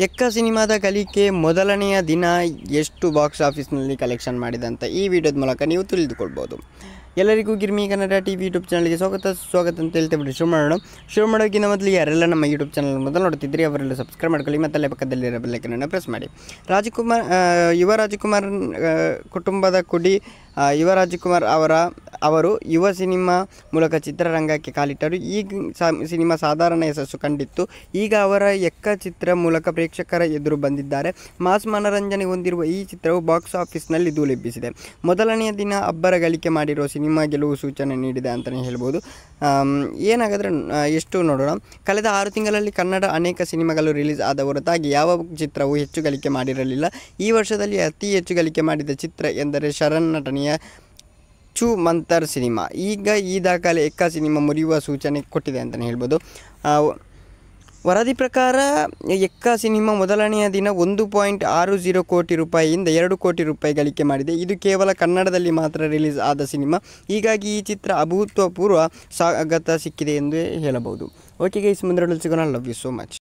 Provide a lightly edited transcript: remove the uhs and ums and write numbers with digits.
ಎಕ್ಕ ಸಿನಿಮಾದ ಕಲಿಕೆ ಮೊದಲನೆಯ ದಿನ ಎಷ್ಟು ಬಾಕ್ಸ್ ಆಫೀಸ್ನಲ್ಲಿ ಕಲೆಕ್ಷನ್ ಮಾಡಿದೆ ಅಂತ ಈ ವಿಡಿಯೋದ ಮೂಲಕ ನೀವು ತಿಳಿದುಕೊಳ್ಬೋದು. ಎಲ್ಲರಿಗೂ ಗಿರ್ಮಿ ಕನ್ನಡ ಟಿವಿ ಯೂಟ್ಯೂಬ್ ಚಾನಲ್ಗೆ ಸ್ವಾಗತ ಅಂತ ಹೇಳ್ತೇವೆ. ಶುರು ಮಾಡೋಕ್ಕಿಂತ ಮೊದಲು ಯಾರೆಲ್ಲ ನಮ್ಮ ಯೂಟ್ಯೂಬ್ ಚಾನಲ್ ಮೊದಲು ನೋಡ್ತಿದ್ರಿ ಅವರೆಲ್ಲ ಸಬ್ಸ್ಕ್ರೈಬ್ ಮಾಡ್ಕೊಳ್ಳಿ ಮತ್ತು ಅಲ್ಲೇ ಪಕ್ಕದಲ್ಲಿರೋ ಬೆಲ್ ಐಕಾನ್ ಅನ್ನು ಪ್ರೆಸ್ ಮಾಡಿ. ಯುವ ರಾಜಕುಮಾರ್ ಕುಟುಂಬದ ಕುಡಿ ಯುವ ರಾಜಕುಮಾರ್ ಅವರು ಯುವ ಸಿನಿಮಾ ಮೂಲಕ ಚಿತ್ರರಂಗಕ್ಕೆ ಕಾಲಿಟ್ಟರು. ಈ ಸಿನಿಮಾ ಸಾಧಾರಣ ಯಶಸ್ಸು ಕಂಡಿತ್ತು. ಈಗ ಅವರ ಎಕ್ಕ ಚಿತ್ರ ಮೂಲಕ ಪ್ರೇಕ್ಷಕರ ಎದುರು ಬಂದಿದ್ದಾರೆ. ಮಾಸ್ ಮನರಂಜನೆ ಹೊಂದಿರುವ ಈ ಚಿತ್ರವು ಬಾಕ್ಸ್ ಆಫೀಸ್ನಲ್ಲಿ ಧೂಳೆಬ್ಬಿಸಿದೆ. ಮೊದಲನೆಯ ದಿನ ಅಬ್ಬರ ಗಳಿಕೆ ಮಾಡಿರುವ ಸಿನಿಮಾ ಗೆಲುವು ಸೂಚನೆ ನೀಡಿದೆ ಅಂತಲೇ ಹೇಳ್ಬೋದು. ಏನಾಗಾದರೆ ಎಷ್ಟು ನೋಡೋಣ. ಕಳೆದ 6 ತಿಂಗಳಲ್ಲಿ ಕನ್ನಡ ಅನೇಕ ಸಿನಿಮಾಗಳು ರಿಲೀಸ್ ಆದ ಹೊರತಾಗಿ ಯಾವ ಚಿತ್ರವು ಹೆಚ್ಚು ಗಳಿಕೆ ಮಾಡಿರಲಿಲ್ಲ. ಈ ವರ್ಷದಲ್ಲಿ ಅತಿ ಹೆಚ್ಚು ಗಳಿಕೆ ಮಾಡಿದ ಚಿತ್ರ ಎಂದರೆ ಶರಣ್ ನಟನೆಯ ಚೂ ಮಂತರ್ ಸಿನಿಮಾ. ಈಗ ಈ ದಾಖಲೆ ಎಕ್ಕ ಸಿನಿಮಾ ಮುರಿಯುವ ಸೂಚನೆ ಕೊಟ್ಟಿದೆ ಅಂತಲೇ ಹೇಳ್ಬೋದು. ವರದಿ ಪ್ರಕಾರ ಎಕ್ಕ ಸಿನಿಮಾ ಮೊದಲನೆಯ ದಿನ 1.60 ಕೋಟಿ ರೂಪಾಯಿಯಿಂದ 2 ಕೋಟಿ ರೂಪಾಯಿ ಗಳಿಕೆ ಮಾಡಿದೆ. ಇದು ಕೇವಲ ಕನ್ನಡದಲ್ಲಿ ಮಾತ್ರ ರಿಲೀಸ್ ಆದ ಸಿನಿಮಾ. ಹೀಗಾಗಿ ಈ ಚಿತ್ರ ಅಭೂತಪೂರ್ವ ಸ್ವಾಗತ ಸಿಕ್ಕಿದೆ ಎಂದು ಹೇಳಬಹುದು. ಓಕೆ ಗೈಸ್, ಮುಂದೆ ಸಿಗೋಣ. Love you so much.